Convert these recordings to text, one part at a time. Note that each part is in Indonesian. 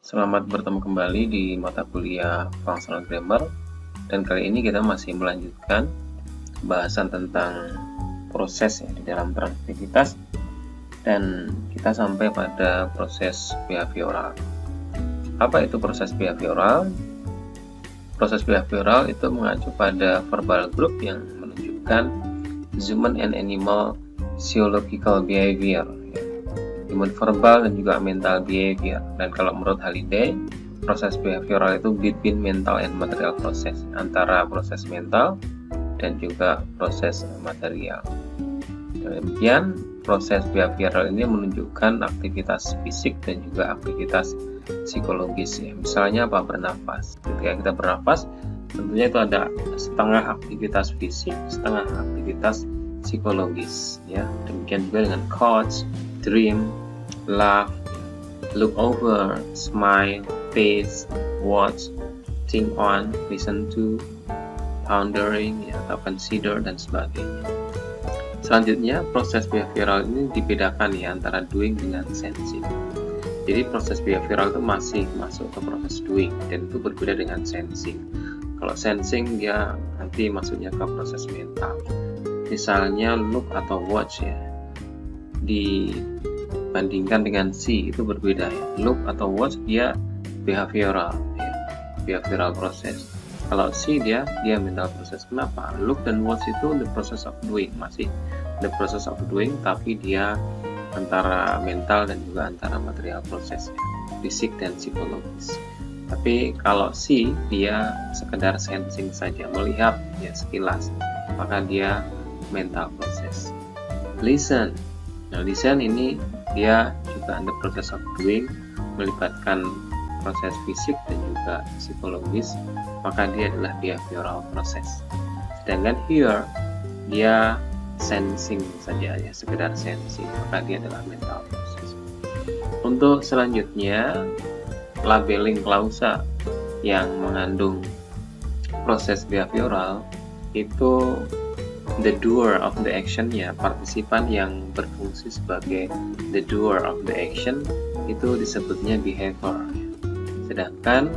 Selamat bertemu kembali di mata kuliah Functional Grammar, dan kali ini kita masih melanjutkan bahasan tentang proses ya, di dalam transaktivitas, dan kita sampai pada proses behavioral. Apa itu proses behavioral? Proses behavioral itu mengacu pada verbal group yang menunjukkan human and animal physiological behavior, human verbal dan juga mental behavior. Dan kalau menurut Halliday, proses behavioral itu between mental and material process, antara proses mental dan juga proses material. Demikian, proses behavioral ini menunjukkan aktivitas fisik dan juga aktivitas psikologis ya. Misalnya apa? Bernafas. Ketika kita bernafas, tentunya itu ada setengah aktivitas fisik, setengah aktivitas psikologis ya. Demikian juga dengan thoughts, dream, laugh, look over, smile, taste, watch, think on, listen to, pondering ya, atau consider dan sebagainya. Selanjutnya, proses behavioral ini dibedakan ya antara doing dengan sensing. Jadi proses behavioral itu masih masuk ke proses doing, dan itu berbeda dengan sensing. Kalau sensing dia nanti masuknya ke proses mental. Misalnya look atau watch ya, dibandingkan dengan see itu berbeda ya. Look atau watch dia behavioral ya, behavioral proses. Kalau see dia mental proses. Kenapa? Look dan watch itu the process of doing, masih the process of doing, tapi dia antara mental dan juga antara material proses ya, fisik dan psikologis. Tapi kalau see dia sekedar sensing saja, melihat ya sekilas, maka dia mental proses. Listen, nah listen ini dia juga the process of doing, melibatkan proses fisik dan juga psikologis, maka dia adalah behavioral proses. Sedangkan hear dia sensing saja ya, sekedar sensing, maka dia adalah mental proses. Untuk selanjutnya, labeling klausa yang mengandung proses behavioral itu the doer of the action ya, partisipan yang berfungsi sebagai the doer of the action itu disebutnya behavior. Sedangkan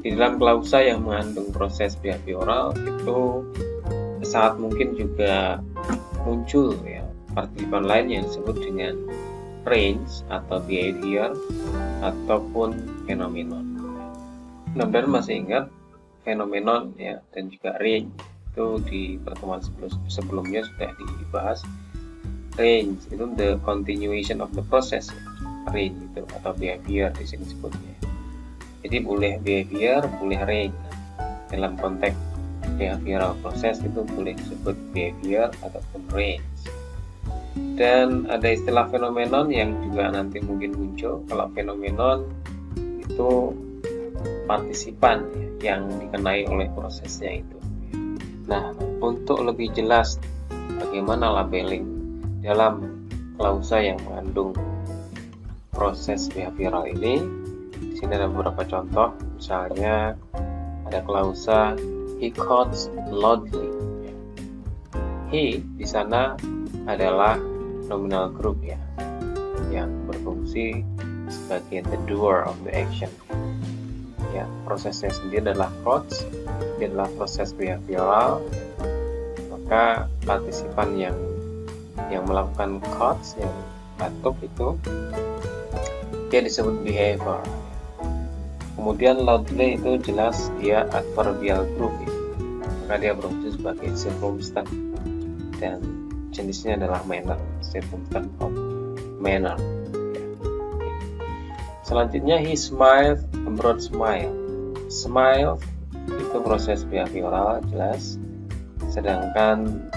di dalam klausa yang mengandung proses behavioral itu saat mungkin juga muncul ya partisipan lain yang disebut dengan range atau behavior ataupun phenomenon. Mudah-mudahan masih ingat phenomenon ya dan juga range itu di pertemuan sebelumnya sudah dibahas. Range itu the continuation of the process, range itu atau behavior di sini sebutnya. Jadi boleh behavior, boleh range. Dalam konteks behavioral proses itu boleh disebut behavior ataupun range. Dan ada istilah phenomenon yang juga nanti mungkin muncul. Kalau phenomenon itu partisipan ya, yang dikenai oleh prosesnya itu. Nah, untuk lebih jelas bagaimana labeling dalam klausa yang mengandung proses behavioral ini, di sini ada beberapa contoh. Misalnya ada klausa he coughs loudly. He di sana adalah nominal group ya, yang berfungsi sebagai the doer of the action. Ya, prosesnya sendiri adalah coughs, dia adalah proses behavioral. Maka partisipan yang melakukan coughs, yang batuk itu dia disebut behavior. Kemudian loudly itu jelas dia adverbial group ya. Maka dia berfungsi sebagai circumstance dan jenisnya adalah manner, circumstance of manner ya. Selanjutnya he smiled a broad smile. Smile itu proses behavioral jelas. Sedangkan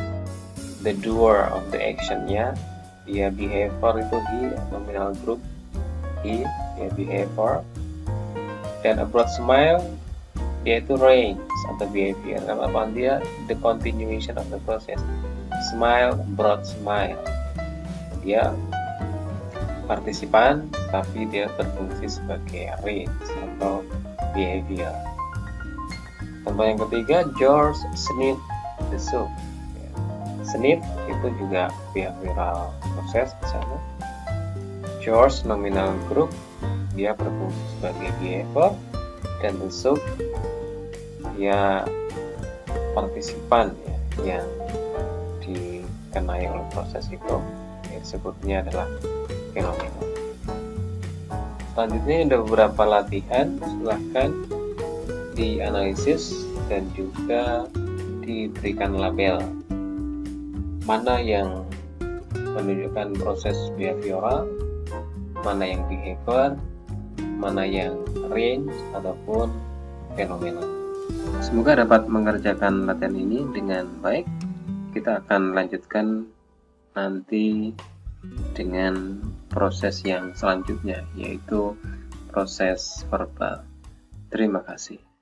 the doer of the actionnya dia behavior itu he, nominal group he, dia behavior. Dan a broad smile dia itu range atau behavior, karena dia the continuation of the process. Smile, broad smile, dia partisipan tapi dia berfungsi sebagai range atau behavior. Contoh yang ketiga, George sniffed the soup. Sniff itu juga behavioral proses di sana. George nominal group, dia berfungsi sebagai behavior, dan the sub dia partisipan ya, yang dikenai oleh proses itu, yang disebutnya adalah fenomena. Selanjutnya ada beberapa latihan, silahkan dianalisis dan juga diberikan label mana yang menunjukkan proses behavioral, mana yang behavior, mana yang range ataupun fenomena. Semoga dapat mengerjakan latihan ini dengan baik. Kita akan lanjutkan nanti dengan proses yang selanjutnya, yaitu proses verbal. Terima kasih.